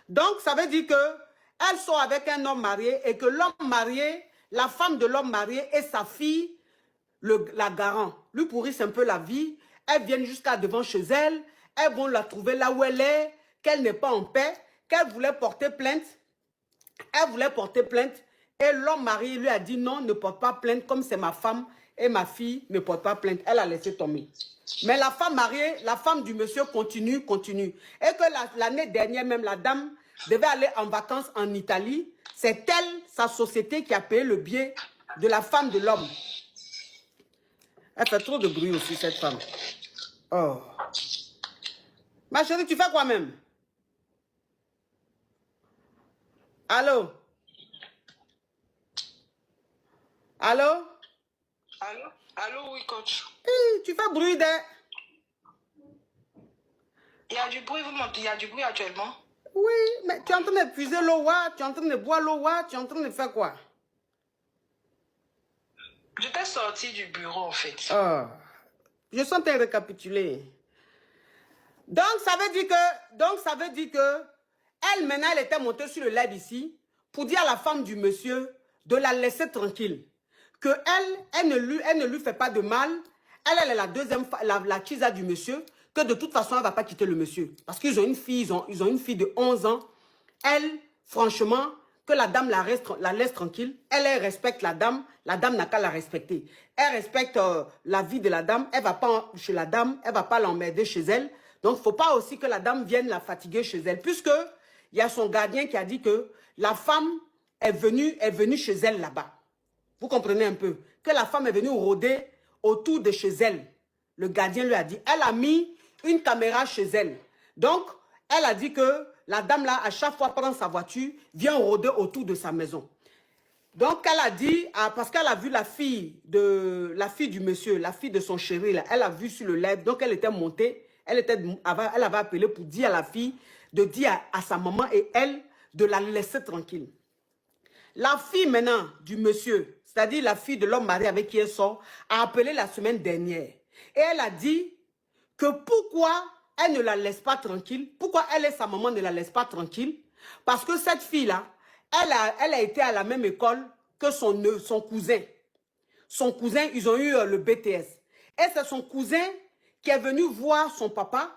Donc, ça veut dire que elle sort avec un homme marié et que l'homme marié, la femme de l'homme marié et sa fille, la garant, lui pourrissent un peu la vie. Elles viennent jusqu'à devant chez elle. Elles vont la trouver là où elle est, qu'elle n'est pas en paix, qu'elle voulait porter plainte. Elle voulait porter plainte et l'homme marié lui a dit non, ne porte pas plainte, comme c'est ma femme et ma fille ne porte pas plainte. Elle a laissé tomber. Mais la femme mariée, la femme du monsieur continue. Et que l'année dernière même, la dame devait aller en vacances en Italie. C'est elle, sa société, qui a payé le billet de la femme de l'homme. Elle fait trop de bruit aussi, cette femme. Oh. Ma chérie, tu fais quoi même? Allô? Allô? Allô? Allô, oui, coach. Hey, tu fais bruit de... Il y a du bruit, vous m'entendez? Il y a du bruit actuellement? Oui, mais tu es en train d'épuiser l'eau, tu es en train de boire l'eau, tu es en train de faire quoi? J'étais sortie du bureau, en fait. Oh. Je sens te récapituler. Donc, ça veut dire que, elle, maintenant, elle était montée sur le live ici pour dire à la femme du monsieur de la laisser tranquille. Que elle ne lui fait pas de mal. Elle est la deuxième, la kisa du monsieur, que de toute façon, elle ne va pas quitter le monsieur. Parce qu'ils ont une fille, ils ont une fille de 11 ans. Elle, franchement, que la dame la laisse tranquille. Elle respecte la dame n'a qu'à la respecter. Elle respecte la vie de la dame. Elle ne va pas chez la dame, elle ne va pas l'emmerder chez elle. Donc, il ne faut pas aussi que la dame vienne la fatiguer chez elle. Puisque il y a son gardien qui a dit que la femme est venue chez elle là-bas. Vous comprenez un peu? Que la femme est venue rôder autour de chez elle. Le gardien lui a dit, elle a mis une caméra chez elle. Donc, elle a dit que la dame là, à chaque fois, prend sa voiture, vient rôder autour de sa maison. Donc, elle a dit, parce qu'elle a vu la fille du monsieur, la fille de son chéri, là, elle a vu sur le live, donc elle était montée, elle avait appelé pour dire à la fille, de dire à sa maman et elle, de la laisser tranquille. La fille maintenant du monsieur, c'est-à-dire la fille de l'homme marié avec qui elle sort, a appelé la semaine dernière. Et elle a dit que pourquoi elle ne la laisse pas tranquille, pourquoi elle et sa maman ne la laissent pas tranquille. Parce que cette fille-là, elle a été à la même école que son cousin. Son cousin, ils ont eu le BTS. Et c'est son cousin qui est venu voir son papa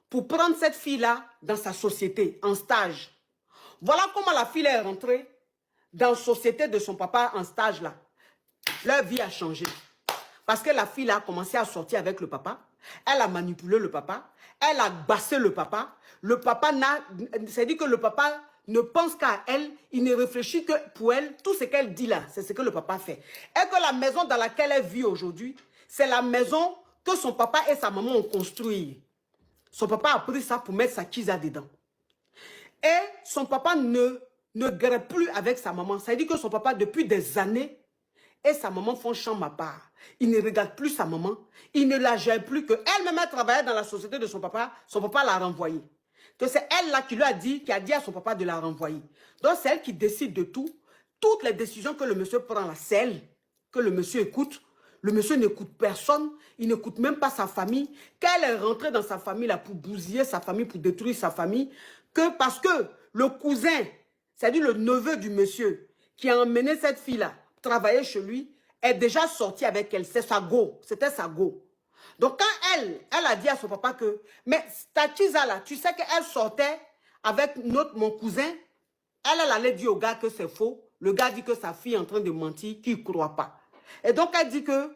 pour prendre cette fille-là dans sa société, en stage. Voilà comment la fille est rentrée dans la société de son papa en stage là. Leur vie a changé. Parce que la fille là a commencé à sortir avec le papa. Elle a manipulé le papa. Elle a bassé le papa. Le papa c'est-à-dire que le papa ne pense qu'à elle. Il ne réfléchit que pour elle. Tout ce qu'elle dit là, c'est ce que le papa fait. Et que la maison dans laquelle elle vit aujourd'hui, c'est la maison que son papa et sa maman ont construit. Son papa a pris ça pour mettre sa kisa dedans. Et son papa ne guerre plus avec sa maman. Ça veut dire que son papa, depuis des années, et sa maman font chambre à part. Il ne regarde plus sa maman. Il ne la gère plus que elle-même a travaillé dans la société de son papa. Son papa l'a renvoyée. Que c'est elle là qui lui a dit, qui a dit à son papa de la renvoyer. Donc c'est elle qui décide de tout. Toutes les décisions que le monsieur prend là, c'est elle que le monsieur écoute. Le monsieur n'écoute personne. Il n'écoute même pas sa famille. Qu'elle est rentrée dans sa famille là pour bousiller sa famille, pour détruire sa famille. Que parce que le cousin, c'est-à-dire le neveu du monsieur, qui a emmené cette fille-là travailler chez lui, est déjà sorti avec elle. C'est sa go. C'était sa go. Donc quand elle a dit à son papa que, mais ta Tisa là, tu sais qu'elle sortait avec mon cousin, elle allait dire au gars que c'est faux. Le gars dit que sa fille est en train de mentir, qu'il ne croit pas. Et donc elle dit que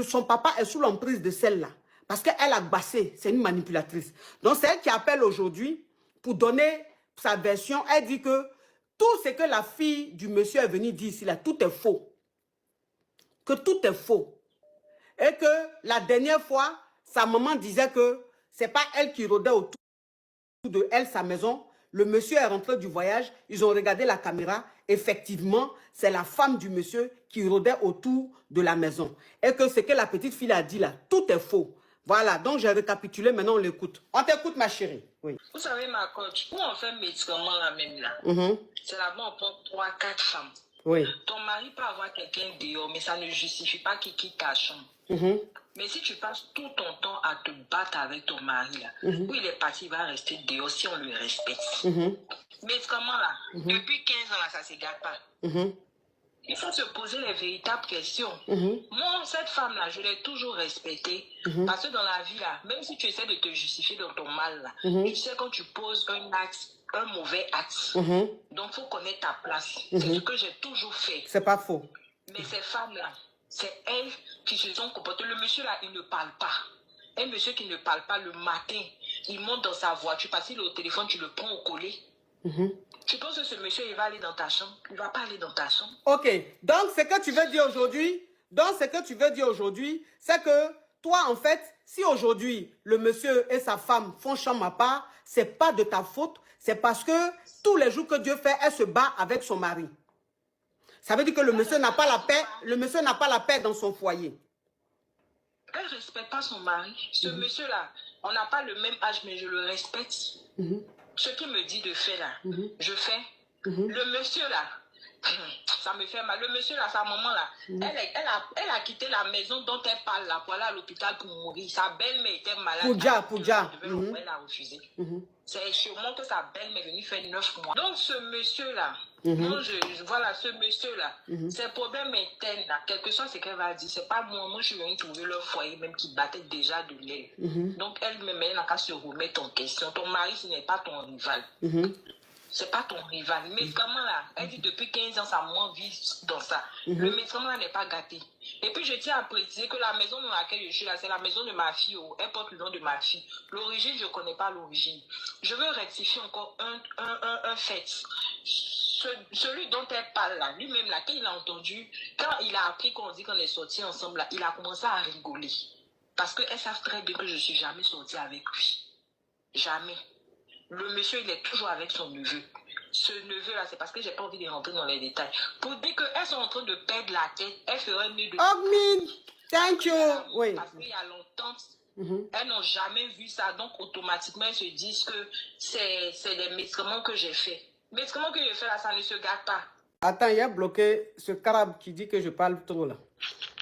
son papa est sous l'emprise de celle-là. Parce qu'elle a bassé, c'est une manipulatrice. Donc c'est elle qui appelle aujourd'hui pour donner sa version. Elle dit que tout ce que la fille du monsieur est venue dire ici, là, tout est faux. Que tout est faux. Et que la dernière fois, sa maman disait que ce n'est pas elle qui rôdait autour de elle, sa maison. Le monsieur est rentré du voyage, ils ont regardé la caméra. Effectivement, c'est la femme du monsieur qui rôdait autour de la maison. Et que ce que la petite fille a dit là, tout est faux. Voilà, donc j'ai récapitulé, maintenant on l'écoute. On t'écoute ma chérie. Oui. Vous savez ma coach, où on fait médicament là même là, c'est là-bas on prend 3-4 femmes. Oui. Ton mari peut avoir quelqu'un dehors, mais ça ne justifie pas qu'il quitte ta chambre. Mais si tu passes tout ton temps à te battre avec ton mari là, où il est parti, il va rester dehors si on le respecte. Médicaments là, depuis 15 ans là, ça ne s'égare pas. Il faut se poser les véritables questions. Moi, cette femme-là, je l'ai toujours respectée. Parce que dans la vie, là, même si tu essaies de te justifier dans ton mal, là, tu sais quand tu poses un acte, un mauvais acte. Donc, il faut connaître ta place. C'est ce que j'ai toujours fait. C'est pas faux. Mais ces femmes-là, c'est elles qui se sont comportées. Le monsieur-là, il ne parle pas. Un monsieur qui ne parle pas le matin, il monte dans sa voiture, parce qu'il est au téléphone, tu le prends au collet. Tu penses que ce monsieur, il va aller dans ta chambre? Il ne va pas aller dans ta chambre. Ok. Donc, ce que tu veux dire aujourd'hui, c'est que toi, en fait, si aujourd'hui, le monsieur et sa femme font chambre à part, ce n'est pas de ta faute. C'est parce que tous les jours que Dieu fait, elle se bat avec son mari. Ça veut dire que le monsieur n'a pas la paix. Le monsieur n'a pas la paix dans son foyer. Elle ne respecte pas son mari. Ce monsieur-là, on n'a pas le même âge, mais je le respecte. Ce qu'il me dit de faire là, je fais. Le monsieur là, ça me fait mal. Le monsieur là, sa maman là, elle a quitté la maison dont elle parle là pour aller à l'hôpital pour mourir. Sa belle-mère était malade. Poudja. Elle a refusé. C'est sûrement que sa belle-mère est venue faire 9 mois. Donc ce monsieur là, voilà, ce monsieur là, ses problèmes internes là, quelque chose c'est qu'elle va dire, c'est pas moi, je suis venue trouver leur foyer même qui battait déjà de l'aile. Donc elle-même, elle n'a qu'à se remettre en question. Ton mari, ce n'est pas ton rival. C'est pas ton rival. Le médicament là, elle dit depuis 15 ans, sa maman vit dans ça. Le médicament là n'est pas gâté. Et puis je tiens à préciser que la maison dans laquelle je suis là, c'est la maison de ma fille. Elle porte le nom de ma fille. L'origine, je ne connais pas l'origine. Je veux rectifier encore un fait. Celui dont elle parle là, lui-même là, quand il a entendu, quand il a appris qu'on dit qu'on est sortis ensemble là, il a commencé à rigoler. Parce qu'elles savent très bien que je ne suis jamais sortie avec lui. Jamais. Le monsieur, il est toujours avec son neveu. Ce neveu-là, c'est parce que j'ai pas envie de rentrer dans les détails. Pour dire qu'elles sont en train de perdre la tête, elles feraient mieux de... Ogmin, thank you. Oui. Parce qu'il y a longtemps, elles n'ont jamais vu ça. Donc, automatiquement, elles se disent que c'est des médicaments que j'ai fait. Les médicaments que j'ai fait là, ça ne se gâte pas. Attends, il y a bloqué ce carabe qui dit que je parle trop là.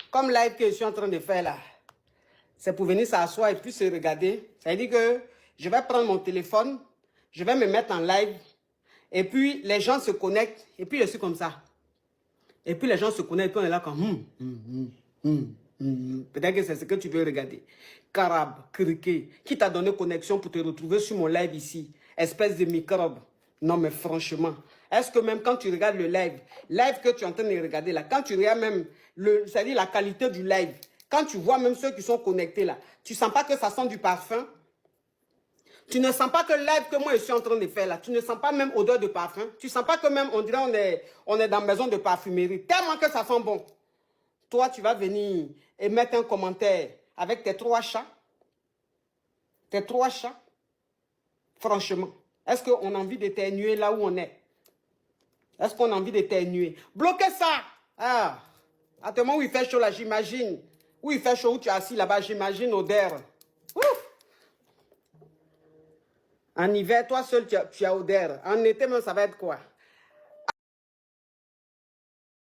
Comme live que je suis en train de faire là, c'est pour venir s'asseoir et puis se regarder. Ça veut dire que je vais prendre mon téléphone, je vais me mettre en live, et puis les gens se connectent, et puis je suis comme ça. Et puis les gens se connectent, et puis on est là comme peut-être que c'est ce que tu veux regarder. Carabe, criquet, qui t'a donné connexion pour te retrouver sur mon live ici? Espèce de microbe. Non mais franchement, est-ce que même quand tu regardes le live que tu es en train de regarder là, quand tu regardes même, c'est-à-dire la qualité du live, quand tu vois même ceux qui sont connectés là, tu ne sens pas que ça sent du parfum? Tu ne sens pas que le live que moi je suis en train de faire là, tu ne sens pas même odeur de parfum? Tu ne sens pas que même on dirait on est dans une maison de parfumerie, tellement que ça sent bon. Toi, tu vas venir et mettre un commentaire avec tes 3 chats. Tes 3 chats. Franchement, est-ce qu'on a envie d'éternuer là où on est? Est-ce qu'on a envie d'éternuer? Bloquez ça! Ah! À ce moment où il fait chaud là, j'imagine. Où il fait chaud, où tu es assis là-bas, j'imagine odeur. Ouf! En hiver, toi seul, tu as odeur. En été, même, ça va être quoi?